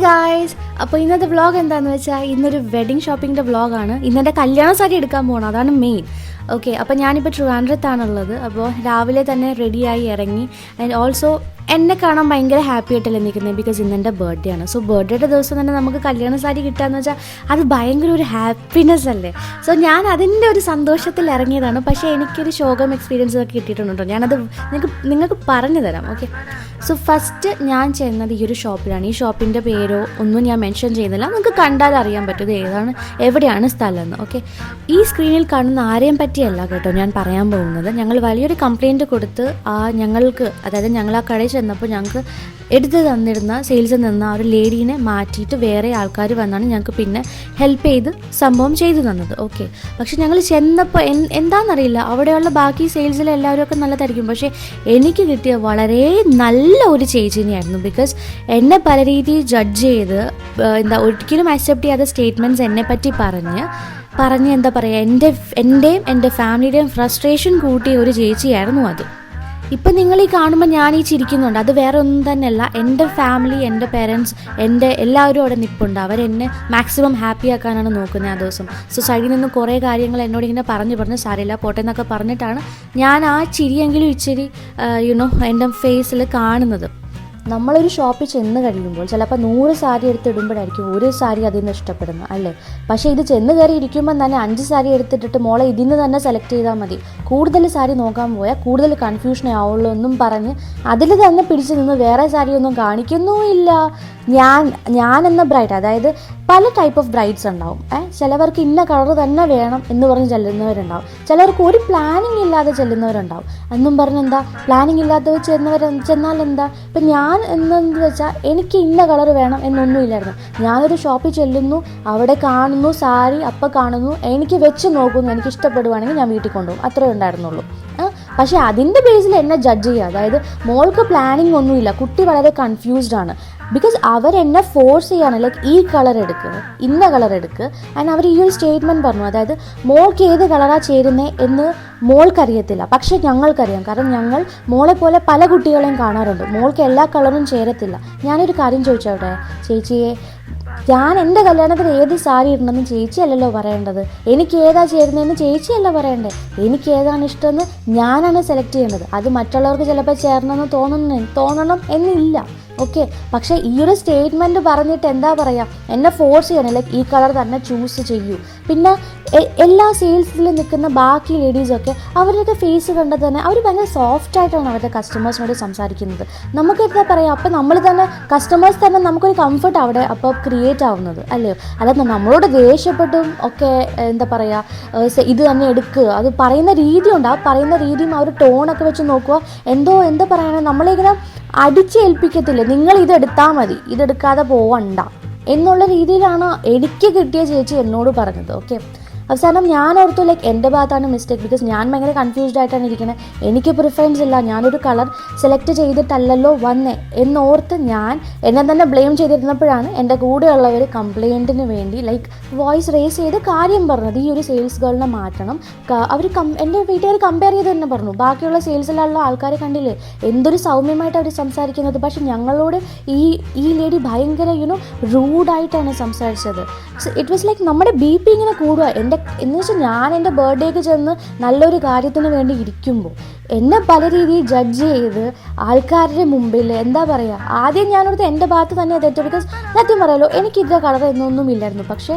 Guys, അപ്പോൾ ഇന്നത്തെ vlog എന്താണെന്ന് വെച്ചാൽ ഇന്നൊരു വെഡിങ് ഷോപ്പിങ്ങിൻ്റെ വ്ളോഗാണ്. ഇന്നെൻ്റെ കല്യാണ സാരി എടുക്കാൻ പോകണം, അതാണ് മെയിൻ. ഓക്കെ, അപ്പോൾ ഞാനിപ്പോൾ ട്രിവാൻഡ്രത്താണുള്ളത്. അപ്പോൾ രാവിലെ തന്നെ റെഡിയായി ഇറങ്ങി. ആൻഡ് ഓൾസോ എന്നെ കാണാൻ ഭയങ്കര ഹാപ്പി ആയിട്ടല്ലേ നിൽക്കുന്നത്, ബിക്കോസ് ഇന്നെൻ്റെ ബർത്ത്ഡേ ആണ്. സോ ബർത്ത്ഡേയുടെ ദിവസം തന്നെ നമുക്ക് കല്യാണ സാരി കിട്ടുകയെന്ന് വെച്ചാൽ അത് ഭയങ്കര ഒരു ഹാപ്പിനെസ് അല്ലേ. സോ ഞാൻ അതിൻ്റെ ഒരു സന്തോഷത്തിൽ ഇറങ്ങിയതാണ്. പക്ഷേ എനിക്കൊരു ശോകം എക്സ്പീരിയൻസ് ഒക്കെ കിട്ടിയിട്ടുണ്ടോ, ഞാനത് നിങ്ങൾക്ക് പറഞ്ഞു തരാം. ഓക്കെ, സോ ഫസ്റ്റ് ഞാൻ ചെയ്യുന്നത് ഈ ഒരു ഷോപ്പിലാണ്. ഈ ഷോപ്പിൻ്റെ പേരോ ഒന്നും ഞാൻ മെൻഷൻ ചെയ്യുന്നില്ല, നിങ്ങൾക്ക് കണ്ടാൽ അറിയാൻ പറ്റും ഇത് എവിടെയാണ് സ്ഥലം എന്ന്. ഓക്കെ, ഈ സ്ക്രീനിൽ കാണുന്ന ആരെയും പറ്റിയല്ല കേട്ടോ ഞാൻ പറയാൻ പോകുന്നത്. ഞങ്ങൾ വലിയൊരു കംപ്ലയിൻറ്റ് കൊടുത്ത് ഞങ്ങൾക്ക്, അതായത് ഞങ്ങൾ ആ കടയിൽ ചെന്നപ്പോൾ ഞങ്ങൾക്ക് എടുത്ത് തന്നിരുന്ന സെയിൽസിൽ നിന്ന് ആ ഒരു ലേഡീനെ മാറ്റിയിട്ട് വേറെ ആൾക്കാർ വന്നാണ് ഞങ്ങൾക്ക് പിന്നെ ഹെൽപ്പ് ചെയ്ത് സംഭവം ചെയ്തു തന്നത്. ഓക്കെ, പക്ഷെ ഞങ്ങൾ ചെന്നപ്പോൾ എന്താണെന്നറിയില്ല, അവിടെയുള്ള ബാക്കി സെയിൽസിൽ എല്ലാവരും ഒക്കെ നല്ലതായിരിക്കും, പക്ഷേ എനിക്ക് കിട്ടിയ വളരെ നല്ല ഒരു ചേച്ചിനെയായിരുന്നു. ബിക്കോസ് എന്നെ പല രീതിയിൽ ജഡ്ജ് ചെയ്ത് ഒരിക്കലും അക്സെപ്റ്റ് ചെയ്യാത്ത സ്റ്റേറ്റ്മെൻറ്റ്സ് എന്നെ പറ്റി പറഞ്ഞ് എന്താ പറയുക, എൻ്റെയും എൻ്റെ ഫാമിലിയുടെയും ഫ്രസ്ട്രേഷൻ കൂട്ടിയ ഒരു ചേച്ചിയായിരുന്നു അത്. ഇപ്പം നിങ്ങൾ ഈ കാണുമ്പോൾ ഞാൻ ഈ ചിരിക്കുന്നുണ്ട്, അത് വേറെ ഒന്നും തന്നെയല്ല. എൻ്റെ ഫാമിലി, എൻ്റെ പേരൻസ്, എൻ്റെ എല്ലാവരും അവിടെ നിൽപ്പുണ്ട്. അവരെന്നെ മാക്സിമം ഹാപ്പി ആക്കാനാണ് നോക്കുന്നത് ആ ദിവസം. സൊസൈറ്റിയിൽ നിന്ന് കുറേ കാര്യങ്ങൾ എന്നോട് ഇങ്ങനെ പറഞ്ഞ് സാരില്ല പോട്ടെ എന്നൊക്കെ പറഞ്ഞിട്ടാണ് ഞാൻ ആ ചിരിയെങ്കിലും ഇച്ചിരി എൻ്റെ ഫേസിൽ കാണുന്നത്. നമ്മളൊരു ഷോപ്പിൽ ചെന്ന് കഴിയുമ്പോൾ ചിലപ്പോൾ 100 സാരി എടുത്തിടുമ്പോഴായിരിക്കും ഒരു സാരി അതിൽ നിന്ന് ഇഷ്ടപ്പെടുന്നത് അല്ലേ. പക്ഷേ ഇത് ചെന്ന് കയറി ഇരിക്കുമ്പോൾ തന്നെ 5 സാരി എടുത്തിട്ടിട്ട് മോളെ ഇതിൽ നിന്ന് തന്നെ സെലക്ട് ചെയ്താൽ മതി, കൂടുതൽ സാരി നോക്കാൻ പോയാൽ കൂടുതൽ കൺഫ്യൂഷനേ ആവുള്ളൂ എന്നും പറഞ്ഞ് അതിൽ തന്നെ പിടിച്ച് നിന്ന് വേറെ സാരി ഒന്നും കാണിക്കുന്നുമില്ല. ഞാൻ എന്ന ബ്രൈഡ്, അതായത് പല ടൈപ്പ് ഓഫ് ബ്രൈഡ്സ് ഉണ്ടാവും. ചിലവർക്ക് ഇന്ന കളർ തന്നെ വേണം എന്ന് പറഞ്ഞ് ചെല്ലുന്നവരുണ്ടാവും, ചിലവർക്ക് ഒരു പ്ലാനിങ് ഇല്ലാതെ ചെല്ലുന്നവരുണ്ടാവും. എന്നും പറഞ്ഞെന്താ പ്ലാനിങ് ഇല്ലാതെ ചെന്നാൽ എന്താ. ഇപ്പം ഞാൻ എന്നെന്ന് വെച്ചാൽ എനിക്ക് ഇന്ന കളർ വേണം എന്നൊന്നുമില്ലായിരുന്നു. ഞാനൊരു ഷോപ്പിൽ ചെല്ലുന്നു, അവിടെ കാണുന്നു സാരി, അപ്പം കാണുന്നു, എനിക്ക് വെച്ച് നോക്കുന്നു, എനിക്ക് ഇഷ്ടപ്പെടുവാണെങ്കിൽ ഞാൻ വീട്ടിൽ കൊണ്ടുപോകും, അത്രേ ഉണ്ടായിരുന്നുള്ളൂ. പക്ഷേ അതിൻ്റെ ബേസിൽ എന്നെ ജഡ്ജ് ചെയ്യുക, അതായത് മോൾക്ക് പ്ലാനിങ് ഒന്നുമില്ല, കുട്ടി വളരെ കൺഫ്യൂസ്ഡ് ആണ്. ബിക്കോസ് അവരെന്നെ ഫോഴ്സ് ചെയ്യാണ്, ലൈക്ക് ഈ കളർ എടുക്കുക, ഇന്ന കളർ എടുക്കുക. ആൻഡ് അവർ ഈ ഒരു സ്റ്റേറ്റ്മെൻറ്റ് പറഞ്ഞു, അതായത് മോൾക്ക് ഏത് കളറാണ് ചേരുന്നത് എന്ന് മോൾക്കറിയത്തില്ല, പക്ഷേ ഞങ്ങൾക്കറിയാം. കാരണം ഞങ്ങൾ മോളെ പോലെ പല കുട്ടികളെയും കാണാറുണ്ട്, മോൾക്ക് എല്ലാ കളറും ചേരത്തില്ല. ഞാനൊരു കാര്യം ചോദിച്ചോട്ടെ ചേച്ചിയെ, ഞാൻ എൻ്റെ കല്യാണത്തിന് ഏത് സാരി ഇടണമെന്ന് ചേച്ചിയല്ലല്ലോ പറയേണ്ടത്, എനിക്ക് ഏതാ ചേരുന്നതെന്ന് ചേച്ചിയല്ല പറയണ്ടേ. എനിക്ക് ഏതാണ് ഇഷ്ടമെന്ന് ഞാനാണ് സെലക്ട് ചെയ്യേണ്ടത്. അത് മറ്റുള്ളവർക്ക് ചിലപ്പോൾ ചേരണമെന്ന് തോന്നണം എന്നില്ല. ഓക്കെ, പക്ഷേ ഈ ഒരു സ്റ്റേറ്റ്മെൻറ്റ് പറഞ്ഞിട്ട് എന്താ പറയുക, എന്നെ ഫോഴ്സ് ചെയ്യണം, ലൈക്ക് ഈ കളർ തന്നെ ചൂസ് ചെയ്യൂ. പിന്നെ എല്ലാ സെയിൽസിൽ നിൽക്കുന്ന ബാക്കി ലേഡീസൊക്കെ അവരുടെയൊക്കെ ഫേസ് കണ്ടാൽ തന്നെ അവർ ഭയങ്കര സോഫ്റ്റായിട്ടാണ് അവരുടെ കസ്റ്റമേഴ്സിനോട് സംസാരിക്കുന്നത്. നമുക്ക് എന്താ പറയുക, അപ്പോൾ നമ്മൾ തന്നെ കസ്റ്റമേഴ്സ് തന്നെ നമുക്കൊരു കംഫർട്ട് അവിടെ അപ്പോൾ ക്രിയേറ്റ് ആവുന്നത് അല്ലയോ. അല്ലാതെ നമ്മളോട് ദേഷ്യപ്പെട്ടും ഒക്കെ എന്താ പറയുക ഇത് തന്നെ എടുക്കുക, അത് പറയുന്ന രീതിയുണ്ട്. ആ പറയുന്ന രീതിയും ആ ഒരു ടോണൊക്കെ വെച്ച് നോക്കുക, എന്താ പറയുക, നമ്മളിങ്ങനെ അടിച്ചേൽപ്പിക്കത്തില്ലേ, നിങ്ങൾ ഇതെടുത്താൽ മതി, ഇതെടുക്കാതെ പോവണ്ട എന്നുള്ള രീതിയിലാണ് എനിക്ക് കിട്ടിയ ചേച്ചി എന്നോട് പറഞ്ഞത്. ഓക്കെ, അവസാനം ഞാൻ ഓർത്തു ലൈക്ക് എൻ്റെ ഭാഗത്താണ് മിസ്റ്റേക്ക്, ബിക്കോസ് ഞാൻ ഭയങ്കര കൺഫ്യൂസ്ഡ് ആയിട്ടാണ് ഇരിക്കുന്നത്, എനിക്ക് പ്രിഫറൻസ് ഇല്ല, ഞാനൊരു കളർ സെലക്ട് ചെയ്തിട്ടല്ലല്ലോ വന്നേ എന്നോർത്ത് ഞാൻ എന്നെ തന്നെ ബ്ലെയിം ചെയ്തിരുന്നപ്പോഴാണ് എൻ്റെ കൂടെയുള്ളവർ കംപ്ലയിൻറ്റിന് വേണ്ടി ലൈക്ക് വോയിസ് റേസ് ചെയ്ത് കാര്യം പറഞ്ഞത്, ഈ ഒരു സെയിൽസ് ഗേളിനെ മാറ്റണം. അവർ എൻ്റെ വീട്ടുകാർ കമ്പയർ ചെയ്ത് തന്നെ പറഞ്ഞു, ബാക്കിയുള്ള സെയിൽസിലുള്ള ആൾക്കാരെ കണ്ടില്ലേ എന്തൊരു സൗമ്യമായിട്ട് അവർ സംസാരിക്കുന്നത്, പക്ഷെ ഞങ്ങളോട് ഈ ലേഡി ഭയങ്കര റൂഡായിട്ടാണ് സംസാരിച്ചത്. ഇറ്റ് വാസ് ലൈക്ക് നമ്മുടെ BP ഇങ്ങനെ കൂടുക. എന്ന് വെച്ചാൽ ഞാൻ എൻ്റെ ബർത്ത്ഡേക്ക് ചെന്ന് നല്ലൊരു കാര്യത്തിന് വേണ്ടി ഇരിക്കുമ്പോൾ എന്നെ പല രീതിയിൽ ജഡ്ജ് ചെയ്ത് ആൾക്കാരുടെ മുമ്പിൽ എന്താ പറയുക, ആദ്യം ഞാനോടത്ത് എൻ്റെ ഭാഗത്ത് തന്നെ തെറ്റ്, ബിക്കോസ് സത്യം പറയാലോ എനിക്ക് ഇതിൻ്റെ കളർ എന്നൊന്നും ഇല്ലായിരുന്നു. പക്ഷേ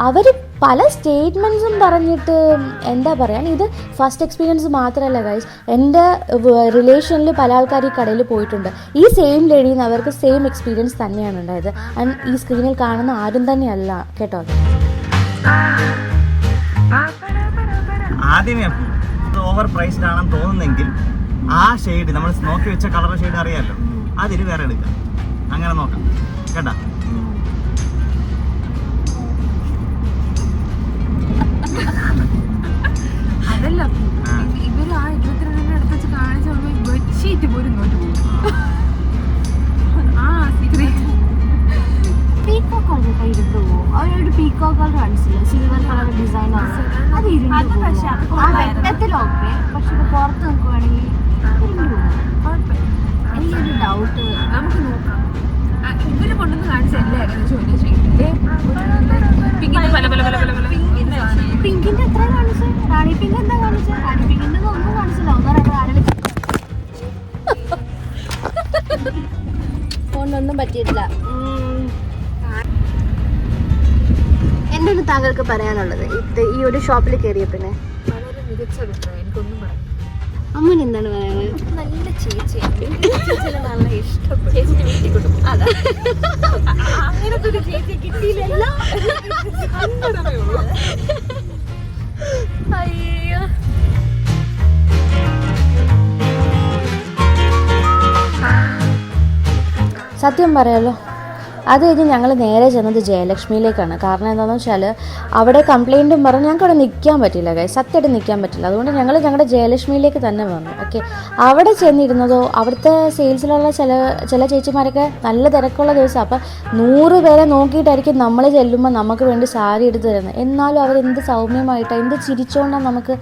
അവർ പല സ്റ്റേറ്റ്മെൻറ്റ്സും പറഞ്ഞിട്ട് എന്താ പറയുക, ഇത് ഫസ്റ്റ് എക്സ്പീരിയൻസ് മാത്രമല്ല ഗൈസ്, എൻ്റെ റിലേഷനിൽ പല ആൾക്കാർ ഈ കടയിൽ പോയിട്ടുണ്ട്. ഈ സെയിം ലേഡിയിൽ നിന്ന് അവർക്ക് സെയിം എക്സ്പീരിയൻസ് തന്നെയാണ് ഉണ്ടായത്. ആൻഡ് ഈ സ്ക്രീനിൽ കാണുന്ന ആരും തന്നെയല്ല കേട്ടോ. ആദ്യമേ ഓവർ പ്രൈസ്ഡ് ആണെന്ന് തോന്നുന്നെങ്കിൽ ആ ഷെയ്ഡ് നമ്മൾ നോക്കി വെച്ച കളർ ഷെയ്ഡ് അറിയാമല്ലോ, അതിന് വേറെ എടുക്കാം, അങ്ങനെ നോക്കാം കേട്ടാ. അതല്ല ഇവര് ആ 22 അടുത്ത് വെച്ച് കാണിച്ച ബെഡ്ഷീറ്റ് പോലും ഇങ്ങോട്ട് പോകും. പീക്കോക്ക് കളർ ഇരുന്ന് പോകും, അവരൊരു പീക്കോക്ക് കളർ കാണിച്ചില്ല, സിൽവർ കളർ ഡിസൈൻ ആണ്, അത് ഇരുന്ന് പോകും. ആ വെട്ടത്തിലൊക്കെ, പക്ഷെ ഇത് പുറത്ത് നിൽക്കുവാണെങ്കിൽ ഇരുന്ന് പോകും. എനിക്കൊരു ഡൗട്ട്, നമുക്ക് നോക്കാം. ഇവര് കൊണ്ടുവന്ന് കാണിച്ചല്ലേ പിന്നെന്താ കാണിച്ചത്? പഠിപ്പിക്കുന്നത് ഒന്നും കാണിച്ചില്ല. ഒന്നും ആരെങ്കിലും ഫോണിനൊന്നും പറ്റിയിട്ടില്ല. എന്താണ് താങ്കൾക്ക് പറയാനുള്ളത് ഈ ഒരു ഷോപ്പിൽ കയറിയ പിന്നെ? വളരെ മികച്ച അഭിപ്രായം, എനിക്കൊന്നും പറയാം. അമ്മന് എന്താണ് പറയാനുള്ളത്? നല്ല ചേച്ചിയാണ്, നല്ല ഇഷ്ടപ്പെട്ടു. ചേച്ചിന്റെ വീട്ടിൽ കൊണ്ടുപോകും. അതാ അങ്ങനത്തെ ഒരു ചേച്ചി കിട്ടിയില്ലല്ലോ. അയ്യോ, സത്യം പറയാലോ, അത് കഴിഞ്ഞ് ഞങ്ങൾ നേരെ ചെന്നത് ജയലക്ഷ്മിയിലേക്കാണ്. കാരണം എന്താണെന്ന് വെച്ചാൽ അവിടെ കംപ്ലയിൻറ്റും പറഞ്ഞ് ഞങ്ങൾക്ക് അവിടെ നിൽക്കാൻ പറ്റില്ല, സത്യമായിട്ട് നിൽക്കാൻ പറ്റില്ല. അതുകൊണ്ട് ഞങ്ങൾ ഞങ്ങളുടെ ജയലക്ഷ്മിയിലേക്ക് തന്നെ വന്നു. ഓക്കെ, അവിടെ ചെന്നിരുന്നതോ അവിടുത്തെ സെയിൽസിലുള്ള ചില ചേച്ചിമാരൊക്കെ നല്ല തിരക്കുള്ള ദിവസം. അപ്പം 100 പേരെ നോക്കിയിട്ടായിരിക്കും നമ്മൾ ചെല്ലുമ്പോൾ നമുക്ക് വേണ്ടി സാരി എടുത്ത് തരുന്നത്. എന്നാലും അവരെന്ത് സൗമ്യമായിട്ടാണ്, എന്ത് ചിരിച്ചുകൊണ്ടാണ് നമുക്ക്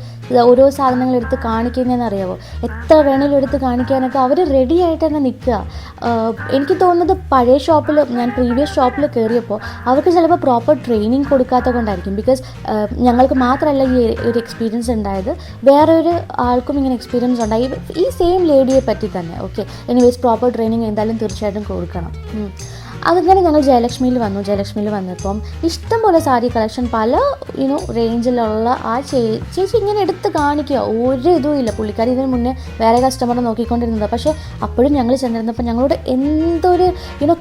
ഓരോ സാധനങ്ങൾ എടുത്ത് കാണിക്കുന്നതെന്ന് അറിയാമോ? എത്ര വേണേലും എടുത്ത് കാണിക്കാനൊക്കെ അവർ റെഡി ആയിട്ട് തന്നെ നിൽക്കുക. എനിക്ക് തോന്നുന്നത് പഴയ ഷോപ്പിൽ, ഞാൻ പ്രീവിയസ് ഷോപ്പിൽ കയറിയപ്പോൾ അവർക്ക് ചിലപ്പോൾ പ്രോപ്പർ ട്രെയിനിങ് കൊടുക്കാത്ത കൊണ്ടായിരിക്കും. ബിക്കോസ് ഞങ്ങൾക്ക് മാത്രമല്ല ഈ ഒരു എക്സ്പീരിയൻസ് ഉണ്ടായത്, വേറൊരു ആൾക്കും ഇങ്ങനെ എക്സ്പീരിയൻസ് ഉണ്ടായി ഈ സെയിം ലേഡിയെ പറ്റി തന്നെ. ഓക്കെ, എനിവേസ് പ്രോപ്പർ ട്രെയിനിങ് എന്തായാലും തീർച്ചയായിട്ടും കൊടുക്കണം. അതിങ്ങനെ ഞങ്ങൾ ജയലക്ഷ്മിയിൽ വന്നപ്പം ഇഷ്ടംപോലെ സാരി കളക്ഷൻ പല റേഞ്ചിലുള്ള ആ ചേച്ചി ഇങ്ങനെ എടുത്ത് കാണിക്കുക. ഒരു ഇതും ഇല്ല. പുള്ളിക്കാരി ഇതിന് മുന്നേ വേറെ കസ്റ്റമറെ നോക്കിക്കൊണ്ടിരുന്നത്. പക്ഷേ അപ്പോഴും ഞങ്ങൾ ചെന്നിരുന്നപ്പോൾ ഞങ്ങളോട് എന്തൊരു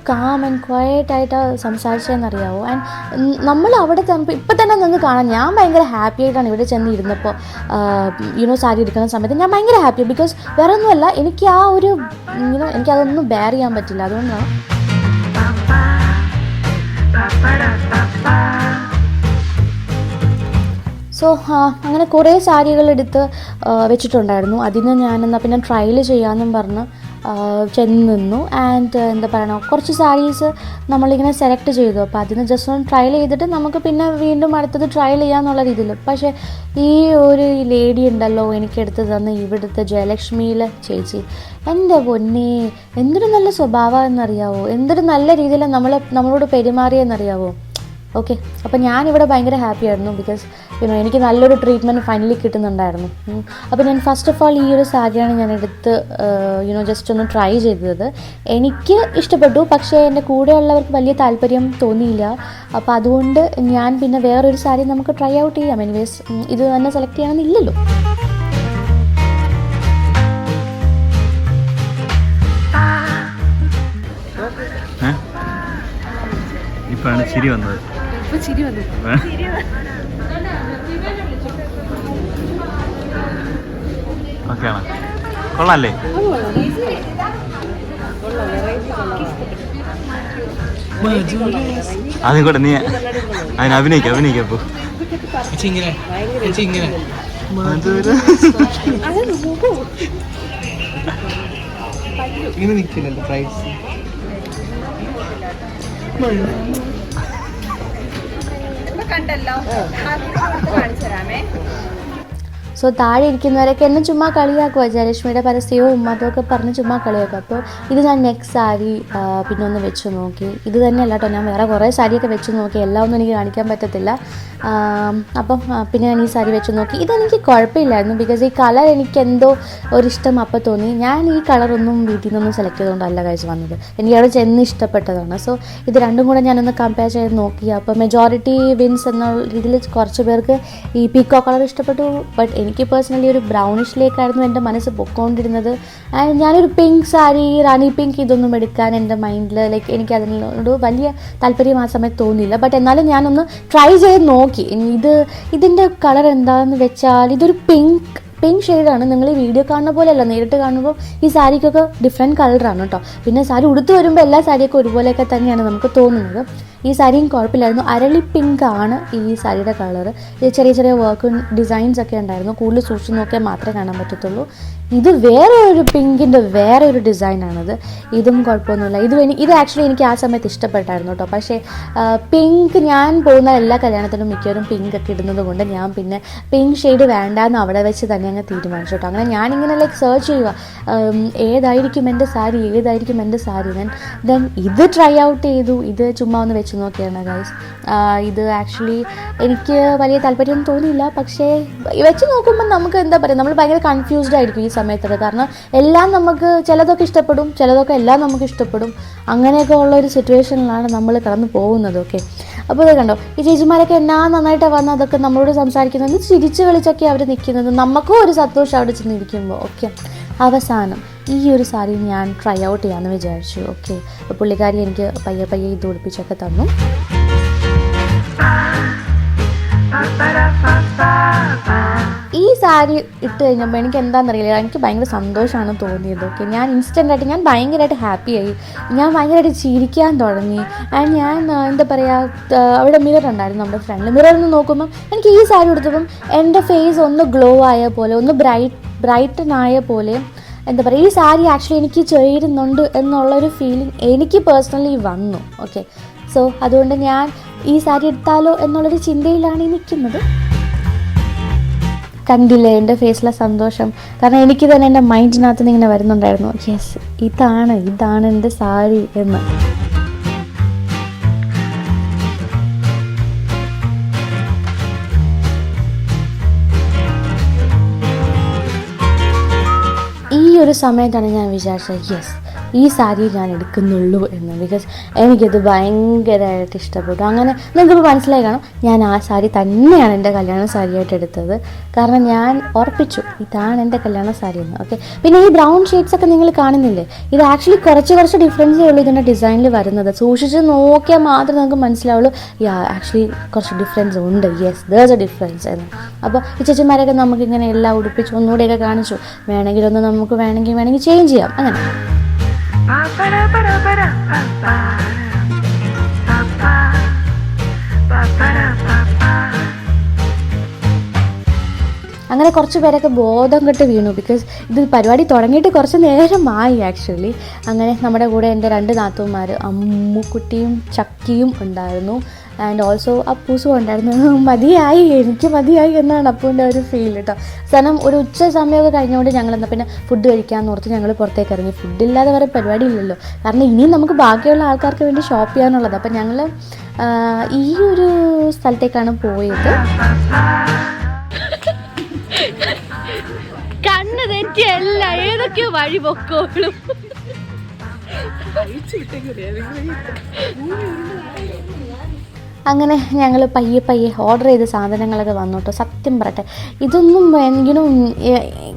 കാം ആൻഡ് ക്വയറ്റായിട്ടാണ് സംസാരിച്ചതെന്നറിയാവോ. ആൻഡ് നമ്മൾ അവിടെ ഇപ്പം തന്നെ നിന്ന് കാണാം. ഞാൻ ഭയങ്കര ഹാപ്പി ആയിട്ടാണ് ഇവിടെ ചെന്നിരുന്നപ്പോൾ സാരി എടുക്കുന്ന സമയത്ത് ഞാൻ ഭയങ്കര ഹാപ്പി. ബിക്കോസ് വേറെ ഒന്നുമല്ല, എനിക്ക് ആ ഒരു എനിക്കതൊന്നും ബെയർ ചെയ്യാൻ പറ്റില്ല. അതുകൊണ്ടാണ്. സോ അങ്ങനെ കുറേ സാരികളെടുത്ത് വെച്ചിട്ടുണ്ടായിരുന്നു. അതിന് ഞാനെന്നാൽ പിന്നെ ട്രയൽ ചെയ്യാമെന്നും പറഞ്ഞ് ചെന്ന് നിന്നു. ആൻഡ് എന്താ പറയണോ, കുറച്ച് സാരീസ് നമ്മളിങ്ങനെ സെലക്ട് ചെയ്തു. അപ്പോൾ അതിന് ജസ്റ്റ് ഒന്ന് ട്രയൽ ചെയ്തിട്ട് നമുക്ക് പിന്നെ വീണ്ടും അടുത്തത് ട്രയൽ ചെയ്യാമെന്നുള്ള രീതിയിൽ. പക്ഷേ ഈ ഒരു ലേഡി ഉണ്ടല്ലോ എനിക്കെടുത്ത് തന്ന ഇവിടുത്തെ ജയലക്ഷ്മിയിലെ ചേച്ചി, എൻ്റെ പൊന്നേ, എന്തൊരു നല്ല സ്വഭാവം എന്നറിയാവോ, എന്തൊരു നല്ല രീതിയിൽ നമ്മളോട് പെരുമാറിയെന്നറിയാവോ. ഓക്കെ, അപ്പോൾ ഞാനിവിടെ ഭയങ്കര ഹാപ്പി ആയിരുന്നു. ബിക്കോസ് എനിക്ക് നല്ലൊരു ട്രീറ്റ്മെൻറ്റ് ഫൈനലി കിട്ടുന്നുണ്ടായിരുന്നു. അപ്പോൾ ഞാൻ ഫസ്റ്റ് ഓഫ് ഓൾ ഈ ഒരു സാരിയാണ് ഞാൻ എടുത്ത് ജസ്റ്റ് ഒന്ന് ട്രൈ ചെയ്തത്. എനിക്ക് ഇഷ്ടപ്പെട്ടു, പക്ഷേ എൻ്റെ കൂടെയുള്ളവർക്ക് വലിയ താല്പര്യം തോന്നിയില്ല. അപ്പോൾ അതുകൊണ്ട് ഞാൻ പിന്നെ വേറൊരു സാരി നമുക്ക് ട്രൈ ഔട്ട് ചെയ്യാം. എനിവേസ് ഇത് തന്നെ സെലക്ട് ചെയ്യണമെന്നില്ലല്ലോ. ഇപ്പോഴാണ് ചിരി വന്നത്. ചിരി വന്നു. ഓക്കെയാണ്, കൊള്ളാല്ലേ? അതും കൂടെ നീ അതിന് അഭിനയിക്കപ്പോ ഇങ്ങനെ നിൽക്കുന്നുണ്ട് പ്രൈസ്. കണ്ടല്ലോ, കാണിച്ചു തരാമേ. സോ താഴെ ഇരിക്കുന്നവരൊക്കെ എന്നെ ചുമ്മാ കളിയാക്കുക, ജയലക്ഷ്മിയുടെ പരസ്യവും അതൊക്കെ പറഞ്ഞ് ചുമ്മാ കളിയാക്കുക. അപ്പോൾ ഇത് ഞാൻ നെക്സ്റ്റ് സാരി പിന്നെ ഒന്ന് വെച്ച് നോക്കി. ഇത് തന്നെയല്ല കേട്ടോ, ഞാൻ വേറെ കുറേ സാരിയൊക്കെ വെച്ച് നോക്കി. എല്ലാം ഒന്നും എനിക്ക് കാണിക്കാൻ പറ്റത്തില്ല. അപ്പം പിന്നെ ഞാൻ ഈ സാരി വെച്ച് നോക്കി. ഇതെനിക്ക് കുഴപ്പമില്ലായിരുന്നു. ബിക്കോസ് ഈ കളർ എനിക്ക് എന്തോ ഒരിഷ്ടം അപ്പം തോന്നി. ഞാൻ ഈ കളറൊന്നും വീട്ടിൽ നിന്നൊന്നും സെലക്ട് ചെയ്തുകൊണ്ടല്ല കഴിച്ച് വന്നത്, എനിക്ക് അവിടെ ചെന്ന് ഇഷ്ടപ്പെട്ടതാണ്. സോ ഇത് രണ്ടും കൂടെ ഞാനൊന്ന് കമ്പയർ ചെയ്ത് നോക്കി. അപ്പോൾ മെജോറിറ്റി വിൻസ് എന്ന രീതിയിൽ കുറച്ച് പേർക്ക് ഈ പീക്കോ കളർ ഇഷ്ടപ്പെട്ടു. ബട്ട് എനിക്ക് പേഴ്സണലി ഒരു ബ്രൗണിഷിലേക്കായിരുന്നു എൻ്റെ മനസ്സ് പൊക്കോണ്ടിരുന്നത്. ആൻഡ് ഞാനൊരു പിങ്ക് സാരി, റാണി പിങ്ക്, ഇതൊന്നും എടുക്കാൻ എൻ്റെ മൈൻഡിൽ എനിക്ക് അതിനോട് വലിയ താല്പര്യം ആ സമയത്ത് തോന്നിയില്ല. ബട്ട് എന്നാലും ഞാനൊന്ന് ട്രൈ ചെയ്ത് നോക്കി. ഇതിൻ്റെ കളർ എന്താണെന്ന് വെച്ചാൽ ഇതൊരു പിങ്ക് ഷെയ്ഡാണ്. നിങ്ങൾ ഈ വീഡിയോ കാണുന്ന പോലെയല്ല, നേരിട്ട് കാണുമ്പോൾ ഈ സാരിക്കൊക്കെ ഡിഫറെൻറ്റ് കളറാണ് കേട്ടോ. പിന്നെ സാരി ഉടുത്ത് വരുമ്പോൾ എല്ലാ സാരിയൊക്കെ ഒരുപോലെയൊക്കെ തന്നെയാണ് നമുക്ക് തോന്നുന്നത്. ഈ സാരിയും കുഴപ്പമില്ലായിരുന്നു. അരളി പിങ്ക് ആണ് ഈ സാരിയുടെ കളറ്. ചെറിയ ചെറിയ വർക്ക് ഡിസൈൻസ് ഒക്കെ ഉണ്ടായിരുന്നു. കൂടുതൽ സൂക്ഷിച്ച് നോക്കിയാൽ മാത്രമേ കാണാൻ പറ്റത്തുള്ളൂ. ഇത് വേറെ ഒരു പിങ്കിൻ്റെ വേറെ ഒരു ഡിസൈനാണിത്. ഇതും കുഴപ്പമൊന്നുമില്ല. ഇത് ആക്ച്വലി എനിക്ക് ആ സമയത്ത് ഇഷ്ടപ്പെട്ടായിരുന്നു കേട്ടോ. പക്ഷേ പിങ്ക്, ഞാൻ പോകുന്ന എല്ലാ കല്യാണത്തിനും മിക്കവരും പിങ്ക് ഒക്കെ ഇടുന്നത് കൊണ്ട് ഞാൻ പിന്നെ പിങ്ക് ഷെയ്ഡ് വേണ്ടാന്ന് അവിടെ വെച്ച് തന്നെ അങ്ങ് തീരുമാനിച്ചു കേട്ടോ. അങ്ങനെ ഞാനിങ്ങനെ സെർച്ച് ചെയ്യുക, ഏതായിരിക്കും എൻ്റെ സാരി. ദെൻ ഇത് ട്രൈ ഔട്ട് ചെയ്തു. ഇത് ചുമ്മാ ഒന്ന് വെച്ച് വെച്ച് നോക്കിയാണ് ഗൈസ്. ഇത് ആക്ച്വലി എനിക്ക് വലിയ താല്പര്യം തോന്നിയില്ല. പക്ഷേ വെച്ച് നോക്കുമ്പോൾ നമുക്ക് എന്താ പറയുക, നമ്മൾ ഭയങ്കര കൺഫ്യൂസ്ഡ് ആയിരിക്കും ഈ സമയത്തൊക്കെ. കാരണം എല്ലാം നമുക്ക് ചിലതൊക്കെ ഇഷ്ടപ്പെടും, ചിലതൊക്കെ എല്ലാം നമുക്ക് ഇഷ്ടപ്പെടും. അങ്ങനെയൊക്കെ ഉള്ളൊരു സിറ്റുവേഷനിലാണ് നമ്മൾ കടന്നു പോകുന്നത്. ഓക്കെ, അപ്പോൾ ഇത് കണ്ടോ, ഈ ചേച്ചിമാരൊക്കെ എന്നാ നന്നായിട്ടാണ് വന്ന് അതൊക്കെ നമ്മളോട് സംസാരിക്കുന്നത്, ചിരിച്ച് കളിച്ചൊക്കെ അവർ നിൽക്കുന്നത്. നമുക്കും ഒരു സന്തോഷം അവിടെ ചെന്നിരിക്കുമ്പോൾ. ഓക്കെ, അവസാനം ഈ ഒരു സാരി ഞാൻ ട്രൈ ഔട്ട് ചെയ്യാമെന്ന് വിചാരിച്ചു. ഓക്കെ, അപ്പോൾ പുള്ളിക്കാരി എനിക്ക് പയ്യെ ഇത് ഉടുപ്പിച്ചൊക്കെ തന്നു. ഈ സാരി ഇട്ട് കഴിഞ്ഞപ്പോൾ എനിക്ക് എന്താണെന്നറിയില്ല, എനിക്ക് ഭയങ്കര സന്തോഷമാണ് തോന്നിയത്. ഓക്കെ, ഞാൻ ഇൻസ്റ്റൻ്റായിട്ട് ഞാൻ ഭയങ്കരമായിട്ട് ഹാപ്പിയായി, ഞാൻ ഭയങ്കരമായിട്ട് ചിരിക്കാൻ തുടങ്ങി. ആൻഡ് ഞാൻ എന്താ പറയുക, അവിടെ മിറർ ഉണ്ടായിരുന്നു നമ്മുടെ ഫ്രണ്ടിൽ. മിററിൽ നിന്ന് നോക്കുമ്പം എനിക്ക് ഈ സാരി ഉടുത്തപ്പം എൻ്റെ ഫേസ് ഒന്ന് ഗ്ലോ ആയ പോലെ, ഒന്ന് ബ്രൈറ്റൻ ആയ പോലെ, എന്താ പറയുക, ഈ സാരി ആക്ച്വലി എനിക്ക് ചേരുന്നുണ്ട് എന്നുള്ളൊരു ഫീലിംഗ് എനിക്ക് പേഴ്സണലി വന്നു. ഓക്കെ, സോ അതുകൊണ്ട് ഞാൻ ഈ സാരി എടുത്താലോ എന്നുള്ളൊരു ചിന്തയിലാണ് ഈ നിൽക്കുന്നത്. കണ്ടില്ലേ എൻ്റെ ഫേസിലെ സന്തോഷം? കാരണം എനിക്ക് തന്നെ എൻ്റെ മൈൻഡിനകത്ത് നിന്ന് ഇങ്ങനെ വരുന്നുണ്ടായിരുന്നു, യെസ് ഇതാണ് എൻ്റെ സാരി എന്ന്. ഈ ഒരു സമയത്താണ് ഞാൻ വിചാരിച്ചത്, യെസ് ഈ സാരി ഞാൻ എടുക്കുന്നുള്ളൂ എന്ന്. ബിക്കോസ് എനിക്കത് ഭയങ്കരമായിട്ട് ഇഷ്ടപ്പെട്ടു. അങ്ങനെ നിങ്ങൾക്കിപ്പോൾ മനസ്സിലായി കാണും, ഞാൻ ആ സാരി തന്നെയാണ് എൻ്റെ കല്യാണ സാരിയായിട്ട് എടുത്തത്. കാരണം ഞാൻ ഉറപ്പിച്ചു ഇതാണ് എൻ്റെ കല്യാണ സാരി എന്ന്. ഓക്കെ, പിന്നെ ഈ ബ്രൗൺ ഷെയ്ഡ്സ് ഒക്കെ നിങ്ങൾ കാണുന്നില്ലേ, ഇത് ആക്ച്വലി കുറച്ച് ഡിഫറൻസേ ഉള്ളൂ ഇതിൻ്റെ ഡിസൈനിൽ വരുന്നത്. സൂക്ഷിച്ച് നോക്കിയാൽ മാത്രമേ നമുക്ക് മനസ്സിലാവുള്ളൂ ആക്ച്വലി കുറച്ച് ഡിഫറൻസ് ഉണ്ട്, യെസ് ദേഴ്സ് എ ഡിഫറൻസ് എന്ന്. അപ്പോൾ ഈ ചേച്ചിമാരൊക്കെ നമുക്കിങ്ങനെ എല്ലാം ഉടുപ്പിച്ച് ഒന്നുകൂടെയൊക്കെ കാണിച്ചു. വേണമെങ്കിൽ നമുക്ക് വേണമെങ്കിൽ ചേഞ്ച് ചെയ്യാം. അങ്ങനെ അങ്ങനെ കുറച്ച് പേരൊക്കെ ബോധം കെട്ട് വീണു. ബിക്കോസ് ഇത് പരിപാടി തുടങ്ങിയിട്ട് കുറച്ച് നേരമായി ആക്ച്വലി. അങ്ങനെ നമ്മുടെ കൂടെ എൻ്റെ 2 നാത്തൂന്മാർ അമ്മുക്കുട്ടിയും ചക്കിയും ഉണ്ടായിരുന്നു. ആൻഡ് ഓൾസോ അപ്പൂസും ഉണ്ടായിരുന്നു. എനിക്ക് മതിയായി എന്നാണ് അപ്പൂൻ്റെ ഒരു ഫീൽ കേട്ടോ. കാരണം ഒരു ഉച്ച സമയമൊക്കെ കഴിഞ്ഞുകൊണ്ട് ഞങ്ങളെന്നാൽ പിന്നെ ഫുഡ് കഴിക്കാമെന്ന് ഓർത്ത് ഞങ്ങൾ പുറത്തേക്ക് ഇറങ്ങി. ഫുഡില്ലാതെ വേറെ പരിപാടി ഇല്ലല്ലോ. കാരണം ഇനിയും നമുക്ക് ബാക്കിയുള്ള ആൾക്കാർക്ക് വേണ്ടി ഷോപ്പ് ചെയ്യാനുള്ളത്. അപ്പം ഞങ്ങൾ ഈ ഒരു സ്ഥലത്തേക്കാണ് പോയത്. കണ്ണ് തെറ്റിയല്ല, ഏതൊക്കെയോ വഴി പൊക്കോളും. അങ്ങനെ ഞങ്ങൾ പയ്യെ ഓർഡർ ചെയ്ത സാധനങ്ങളൊക്കെ വന്നു കേട്ടോ. സത്യം പറയട്ടെ, ഇതൊന്നും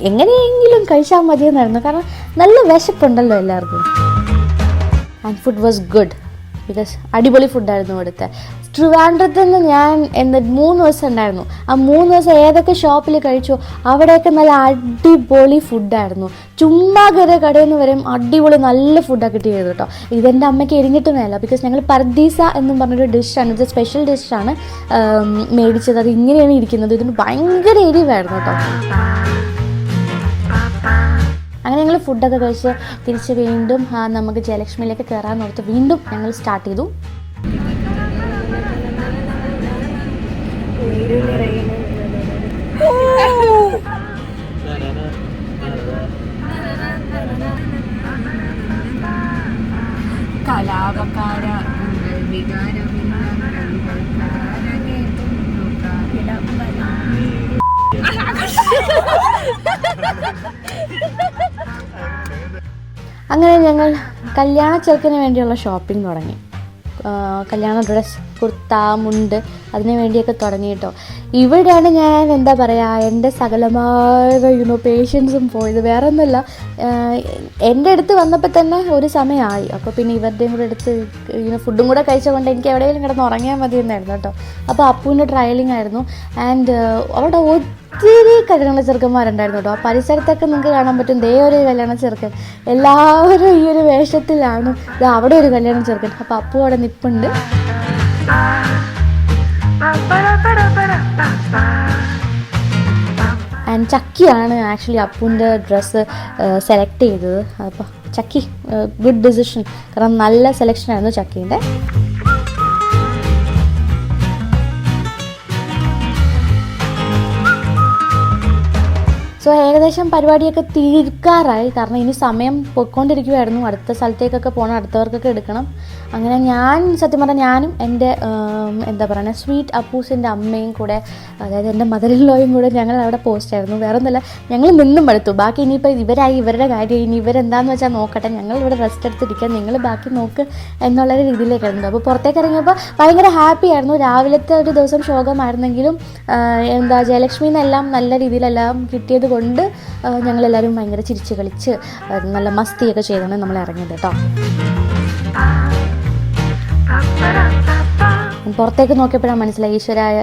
എങ്ങനെയെങ്കിലും കഴിച്ചാൽ മതിയെന്നായിരുന്നു. കാരണം നല്ല വിശപ്പുണ്ടല്ലോ എല്ലാവർക്കും. And food was good because അടിപൊളി ഫുഡായിരുന്നു ഇവിടുത്തെ. ട്രിവാൻഡ്രത്ത് നിന്ന് ഞാൻ 3 ദിവസം ഉണ്ടായിരുന്നു. ആ 3 ദിവസം ഏതൊക്കെ ഷോപ്പിൽ കഴിച്ചോ അവിടെയൊക്കെ നല്ല അടിപൊളി ഫുഡായിരുന്നു. ചുമ്മാ കടയിൽ നിന്ന് വരെയും അടിപൊളി നല്ല ഫുഡൊക്കെ കിട്ടിയത് കേട്ടോ. ഇതെൻ്റെ അമ്മയ്ക്ക് എരിഞ്ഞിട്ട് മേല. ബിക്കോസ് ഞങ്ങൾ പർദീസ എന്നും പറഞ്ഞൊരു ഡിഷാണ്, ഇത് സ്പെഷ്യൽ ഡിഷാണ് മേടിച്ചത്. അത് ഇങ്ങനെയാണ് ഇരിക്കുന്നത്. ഇതിന് ഭയങ്കര എരിവായിരുന്നു കേട്ടോ. അങ്ങനെ ഞങ്ങൾ ഫുഡൊക്കെ കഴിച്ച് തിരിച്ച് വീണ്ടും നമുക്ക് ജയലക്ഷ്മിയിലേക്ക് കയറാൻ ഓർത്ത് വീണ്ടും ഞങ്ങൾ സ്റ്റാർട്ട് ചെയ്തു. കലാപക്കാര അങ്ങനെ ഞങ്ങൾ കല്യാണ ചെറുക്കിന് വേണ്ടിയുള്ള ഷോപ്പിംഗ് തുടങ്ങി. കല്യാണ ഡ്രസ്സ്, കുർത്ത, മുണ്ട് അതിന് വേണ്ടിയൊക്കെ തുടങ്ങി കേട്ടോ. ഇവിടെയാണ് ഞാൻ എന്താ പറയുക, എൻ്റെ സകലമായ പേഷ്യൻസും പോയത്. വേറെ ഒന്നുമില്ല, എൻ്റെ അടുത്ത് വന്നപ്പോൾ തന്നെ ഒരു സമയമായി. അപ്പോൾ പിന്നെ ഇവരുടെയും കൂടെ അടുത്ത് ഫുഡും കൂടെ കഴിച്ചുകൊണ്ട് എനിക്ക് എവിടെയെങ്കിലും കിടന്ന് ഉറങ്ങിയാൽ മതി എന്നായിരുന്നു കേട്ടോ. അപ്പോൾ അപ്പൂൻ്റെ ട്രയലിംഗ് ആയിരുന്നു. ആൻഡ് അവിടെ ഒത്തിരി കല്യാണ ചെറുക്കന്മാരുണ്ടായിരുന്നു കേട്ടോ. ആ പരിസരത്തൊക്കെ നിങ്ങൾക്ക് കാണാൻ പറ്റും, ദേ ഒരു കല്യാണ ചെറുക്കൻ. എല്ലാവരും ഈ ഒരു വേഷത്തിലാണ്. ഇത് അവിടെ ഒരു കല്യാണ ചെറുക്കൻ. അപ്പോൾ അപ്പു അവിടെ നിൽപ്പുണ്ട്. ആൻഡ് ചക്കിയാണ് ആക്ച്വലി അപ്പുവിൻ്റെ ഡ്രസ്സ് സെലക്ട് ചെയ്തത്. അപ്പോൾ ചക്കി ഗുഡ് ഡിസിഷൻ, കാരണം നല്ല സെലക്ഷനായിരുന്നു ചക്കീൻ്റെ. സോ ഏകദേശം പരിപാടിയൊക്കെ തീർക്കാറായി, കാരണം ഇനി സമയം പോയിക്കൊണ്ടിരിക്കുമായിരുന്നു. അടുത്ത സ്ഥലത്തേക്കൊക്കെ പോകണം, അടുത്തവർക്കൊക്കെ എടുക്കണം. അങ്ങനെ ഞാൻ സത്യം പറഞ്ഞാൽ ഞാനും എൻ്റെ എന്താ പറയുക സ്വീറ്റ് അപ്പൂസിൻ്റെ അമ്മയും കൂടെ, അതായത് എൻ്റെ മദറിലോയും കൂടെ ഞങ്ങൾ അവിടെ പോസ്റ്റായിരുന്നു. വേറെ ഒന്നുമല്ല, ഞങ്ങൾ നിന്നും എടുത്തു. ബാക്കി ഇനിയിപ്പോൾ ഇവരായി ഇവരുടെ കാര്യം, ഇനി ഇവരെന്താണെന്ന് വെച്ചാൽ നോക്കട്ടെ, ഞങ്ങൾ ഇവിടെ റെസ്റ്റ് എടുത്തിരിക്കുക, നിങ്ങൾ ബാക്കി നോക്ക് എന്നുള്ളൊരു രീതിയിലേക്കായിരുന്നു. അപ്പോൾ പുറത്തേക്ക് ഇറങ്ങിയപ്പോൾ ഭയങ്കര ഹാപ്പി ആയിരുന്നു. രാവിലത്തെ ഒരു ദിവസം ശോകമായിരുന്നെങ്കിലും എന്താ ജയലക്ഷ്മിന്നെല്ലാം നല്ല രീതിയിലെല്ലാം കിട്ടിയത് കൊണ്ട് ഞങ്ങളെല്ലാവരും ഭയങ്കര ചിരിച്ച് കളിച്ച് നല്ല മസ്തിയൊക്കെ ചെയ്താണ് നമ്മൾ ഇറങ്ങിയത് കേട്ടോ. പുറത്തേക്ക് നോക്കിയപ്പോഴാണ് മനസ്സിലായി ഈശ്വരായ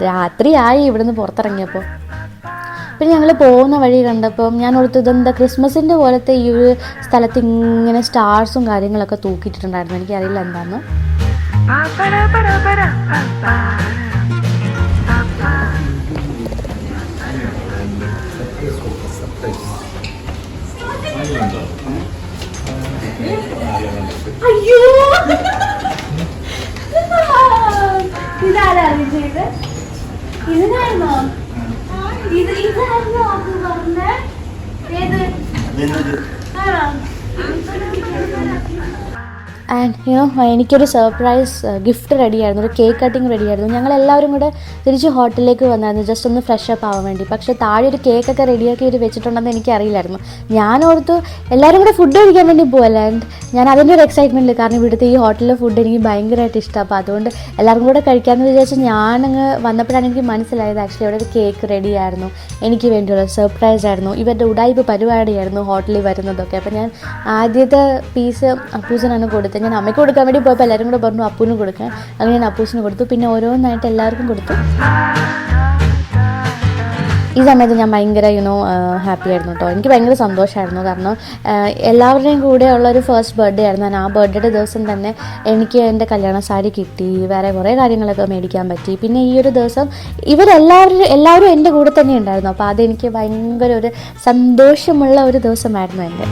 രാത്രിയായി ഇവിടുന്ന് പുറത്തിറങ്ങിയപ്പോൾ. പിന്നെ ഞങ്ങൾ പോകുന്ന വഴി കണ്ടപ്പം ഞാൻ ഓർത്തത് എന്താ ക്രിസ്മസിൻ്റെ പോലത്തെ ഈ ഒരു സ്ഥലത്ത് ഇങ്ങനെ സ്റ്റാർസും കാര്യങ്ങളൊക്കെ തൂക്കിയിട്ടുണ്ടായിരുന്നു. എനിക്കറിയില്ല എന്താന്ന്. അയ്യോ ഇതാരാ ചെയ്ത്? ഇതിനായിരുന്നോ? ഇതായിരുന്നോ പറഞ്ഞേ? ഏത് ആണോ? ആൻഡ് എനിക്കൊരു സർപ്രൈസ് ഗിഫ്റ്റ് റെഡിയായിരുന്നു, ഒരു കേക്ക് കട്ടിങ് റെഡിയായിരുന്നു. ഞങ്ങളെല്ലാവരും കൂടെ തിരിച്ച് ഹോട്ടലിലേക്ക് വന്നായിരുന്നു ജസ്റ്റ് ഒന്ന് ഫ്രഷ് അപ്പ് ആവാൻ വേണ്ടി. പക്ഷേ താഴെ ഒരു കേക്കൊക്കെ റെഡിയാക്കി ഇവർ വെച്ചിട്ടുണ്ടെന്ന് എനിക്കറിയില്ലായിരുന്നു. ഞാനോർത്തു എല്ലാവരും കൂടെ ഫുഡ് കഴിക്കാൻ വേണ്ടി പോകല്ല. ആൻഡ് ഞാൻ അതിൻ്റെ ഒരു എക്സൈറ്റ്മെൻറ്റിൽ, കാരണം ഇവിടുത്തെ ഈ ഹോട്ടലിലെ ഫുഡ് എനിക്ക് ഭയങ്കരമായിട്ട് ഇഷ്ടമാണ്. അപ്പോൾ അതുകൊണ്ട് എല്ലാവരും കൂടെ കഴിക്കാമെന്ന് വിചാരിച്ച് ഞാനങ്ങ് വന്നപ്പോഴാണ് എനിക്ക് മനസ്സിലായത് ആക്ച്വലി അവിടെ ഒരു കേക്ക് റെഡിയായിരുന്നു, എനിക്ക് വേണ്ടിയുള്ള സർപ്രൈസ് ആയിരുന്നു. ഇവരുടെ ഉടായ്പ പരിപാടിയായിരുന്നു ഹോട്ടലിൽ വരുന്നതൊക്കെ. അപ്പോൾ ഞാൻ ആദ്യത്തെ പീസ് അപ്പൂസിനാണ് കൊടുത്തത്. ഞാൻ അമ്മയ്ക്ക് കൊടുക്കാൻ വേണ്ടി പോയപ്പോൾ എല്ലാവരും കൂടെ പറഞ്ഞു അപ്പൂനും കൊടുക്കാൻ. അങ്ങനെ ഞാൻ അപ്പൂസിന് കൊടുത്തു, പിന്നെ ഓരോന്നായിട്ട് എല്ലാവർക്കും കൊടുത്തു. ഈ സമയത്ത് ഞാൻ ഭയങ്കര ഹാപ്പി ആയിരുന്നു കേട്ടോ. എനിക്ക് ഭയങ്കര സന്തോഷമായിരുന്നു, കാരണം എല്ലാവരുടെയും കൂടെ ഉള്ളൊരു ഫസ്റ്റ് ബർത്ത്ഡേ ആയിരുന്നു. ഞാൻ ആ ബർത്ത്ഡേയുടെ ദിവസം തന്നെ എനിക്ക് എൻ്റെ കല്യാണ സാരി കിട്ടി, വേറെ കുറേ കാര്യങ്ങളൊക്കെ മേടിക്കാൻ പറ്റി. പിന്നെ ഈ ഒരു ദിവസം എല്ലാവരും എൻ്റെ കൂടെ തന്നെ ഉണ്ടായിരുന്നു. അപ്പോൾ അതെനിക്ക് ഭയങ്കര ഒരു സന്തോഷമുള്ള ഒരു ദിവസമായിരുന്നു എൻ്റെ.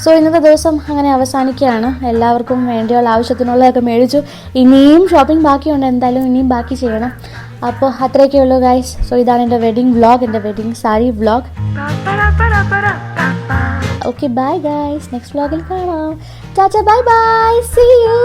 സോ ഇന്നത്തെ ദിവസം അങ്ങനെ അവസാനിക്കുകയാണ്. എല്ലാവർക്കും വേണ്ടിയുള്ള ആവശ്യത്തിനുള്ളതൊക്കെ മേടിച്ചു. ഇനിയും ഷോപ്പിംഗ് ബാക്കിയുണ്ട്, എന്തായാലും ഇനിയും ബാക്കി ചെയ്യണം. അപ്പോൾ അത്രയൊക്കെ ഉള്ളൂ ഗൈസ്. സോ ഇതാണ് എൻ്റെ വെഡിങ് വ്ളോഗ്, എൻ്റെ wedding sari vlog. Okay bye guys, next വ്ളോഗിൽ കാണാം. ടാറ്റ ബൈ ബൈ, സീ യു.